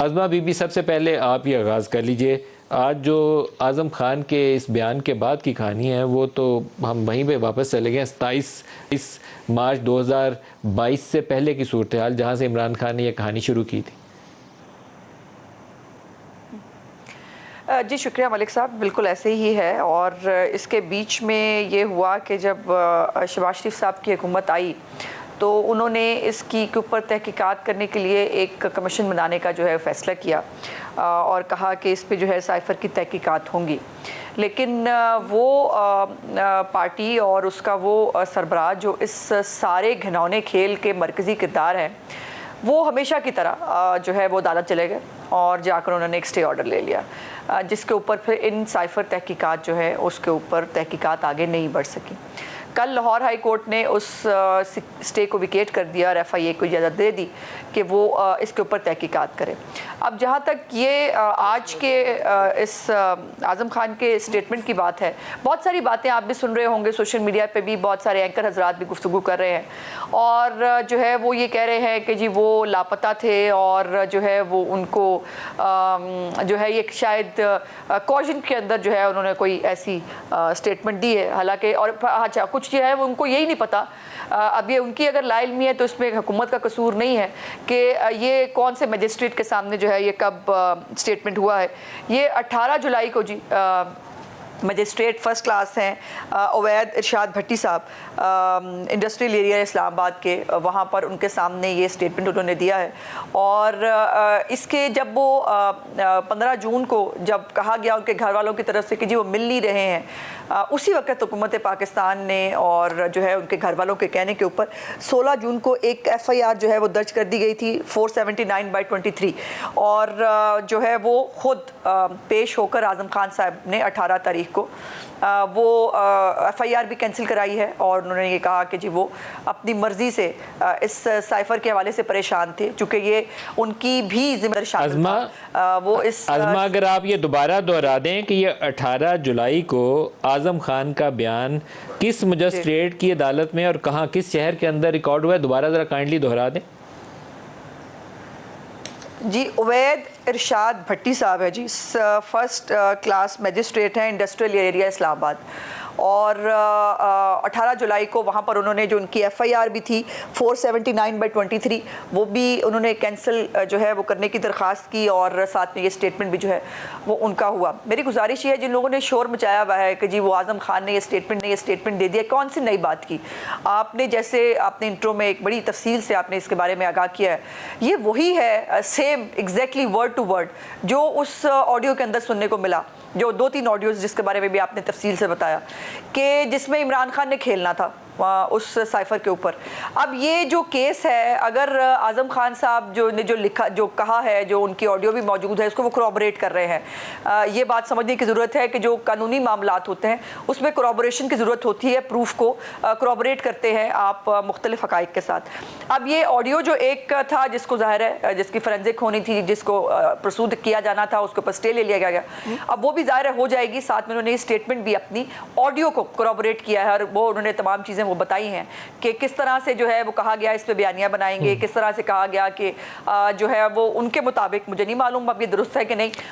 Uzma be be, سب سے پہلے آپ یہ آغاز کر لیجئے. آج جو اعظم خان کے اس بیان کے بعد کی کہانی ہے وہ تو ہم وہیں پہ واپس چلے گئے 27 مارچ 2022 سے پہلے کی صورتحال، جہاں سے عمران خان نے یہ کہانی شروع کی تھی. جی شکریہ ملک صاحب، بالکل ایسے ہی ہے. اور اس کے بیچ میں یہ ہوا کہ جب شہباز شریف صاحب کی حکومت آئی تو انہوں نے اس کے اوپر تحقیقات کرنے کے لیے ایک کمیشن بنانے کا جو ہے فیصلہ کیا اور کہا کہ اس پہ جو ہے سائفر کی تحقیقات ہوں گی. لیکن وہ پارٹی اور اس کا وہ سربراہ جو اس سارے گھنونے کھیل کے مرکزی کردار ہیں، وہ ہمیشہ کی طرح جو ہے وہ عدالت چلے گئے اور جا کر انہوں نے ایک اسٹے آرڈر لے لیا، جس کے اوپر پھر ان سائفر تحقیقات جو ہے اس کے اوپر تحقیقات آگے نہیں بڑھ سکی. کل لاہور ہائی کورٹ نے اس اسٹے کو ویکیٹ کر دیا اور ایف آئی اے کو اجازت دے دی کہ وہ اس کے اوپر تحقیقات کرے. اب جہاں تک یہ آج کے اس اعظم خان کے اسٹیٹمنٹ کی بات ہے، بہت ساری باتیں آپ بھی سن رہے ہوں گے، سوشل میڈیا پہ بھی بہت سارے اینکر حضرات بھی گفتگو کر رہے ہیں اور جو ہے وہ یہ کہہ رہے ہیں کہ جی وہ لاپتہ تھے اور جو ہے وہ ان کو جو ہے یہ شاید کوشن کے اندر جو ہے انہوں نے کوئی ایسی اسٹیٹمنٹ دی ہے. حالانکہ اور اچھا کچھ جو ہے وہ ان کو یہی نہیں پتا، اب یہ ان کی اگر لا علمی ہے تو اس میں حکومت کا قصور نہیں ہے کہ یہ کون سے مجسٹریٹ کے سامنے جو ہے یہ کب اسٹیٹمنٹ ہوا ہے. یہ 18 جولائی کو جی مجسٹریٹ فرسٹ کلاس ہیں عوید ارشاد بھٹی صاحب انڈسٹریل ایریا اسلام آباد کے، وہاں پر ان کے سامنے یہ اسٹیٹمنٹ انہوں نے دیا ہے. اور اس کے جب وہ 15 جون کو جب کہا گیا ان کے گھر والوں کی طرف سے کہ جی وہ مل نہیں رہے ہیں، اسی وقت حکومت پاکستان نے اور جو ہے ان کے گھر والوں کے کہنے کے اوپر 16 جون کو ایک ایف آئی آر جو ہے وہ درج کر دی گئی تھی 479/23 اور جو ہے وہ خود پیش ہو کر اعظم خان صاحب نے 18 تاریخ کو وہ ایف آئی آر بھی کینسل کرائی ہے اور انہوں نے یہ کہا کہ جی وہ اپنی مرضی سے اس سائفر کے حوالے سے پریشان تھے، چونکہ یہ ان کی بھی ذمہ داری شامل تھا. وہ اس عظمہ اگر آپ یہ دوبارہ دہرا دیں کہ یہ 18 جولائی کو اعظم خان کا بیان کس مجسٹریٹ کی عدالت میں اور کہاں کس شہر کے اندر ریکارڈ ہوا ہے، دوبارہ ذرا کائنڈلی دہرا دیں. جی عوید ارشاد بھٹی صاحب ہے جی، فرسٹ کلاس میجسٹریٹ ہیں انڈسٹریل ایریا اسلام آباد. اور 18 جولائی کو وہاں پر انہوں نے جو ان کی ایف آئی آر بھی تھی 479/23 وہ بھی انہوں نے کینسل جو ہے وہ کرنے کی درخواست کی اور ساتھ میں یہ اسٹیٹمنٹ بھی جو ہے وہ ان کا ہوا. میری گزارش یہ ہے جن لوگوں نے شور مچایا ہوا ہے کہ جی وہ اعظم خان نے یہ اسٹیٹمنٹ دے دیا، کون سی نئی بات کی؟ آپ نے جیسے آپ نے انٹرو میں ایک بڑی تفصیل سے آپ نے اس کے بارے میں آگاہ کیا ہے، یہ وہی ہے same exactly word to word جو اس آڈیو کے اندر سننے کو ملا، جو 2-3 آڈیوز جس کے بارے میں بھی آپ نے تفصیل سے بتایا کہ جس میں عمران خان نے کھیلنا تھا اس سائفر کے اوپر. اب یہ جو کیس ہے، اگر اعظم خان صاحب جو کہا ہے، جو ان کی آڈیو بھی موجود ہے، اس کو وہ کورابوریٹ کر رہے ہیں. یہ بات سمجھنے کی ضرورت ہے کہ جو قانونی معاملات ہوتے ہیں اس میں کورابوریشن کی ضرورت ہوتی ہے، پروف کو کورابوریٹ کرتے ہیں آپ مختلف حقائق کے ساتھ. اب یہ آڈیو جو ایک تھا جس کو ظاہر ہے جس کی فورینزک ہونی تھی، جس کو پرسود کیا جانا تھا، اس کے اوپر اسٹے لے لیا گیا. اب وہ بھی ظاہر ہو جائے گی، ساتھ میں انہوں نے اسٹیٹمنٹ بھی اپنی آڈیو کو کورابوریٹ کیا ہے اور وہ انہوں نے تمام چیزیں وہ بتائی ہیں کہ کس طرح سے جو ہے وہ کہا گیا اس پہ بیانیہ بنائیں گے، کس طرح سے کہا گیا کہ جو ہے وہ ان کے مطابق، مجھے نہیں معلوم اب یہ درست ہے کہ نہیں،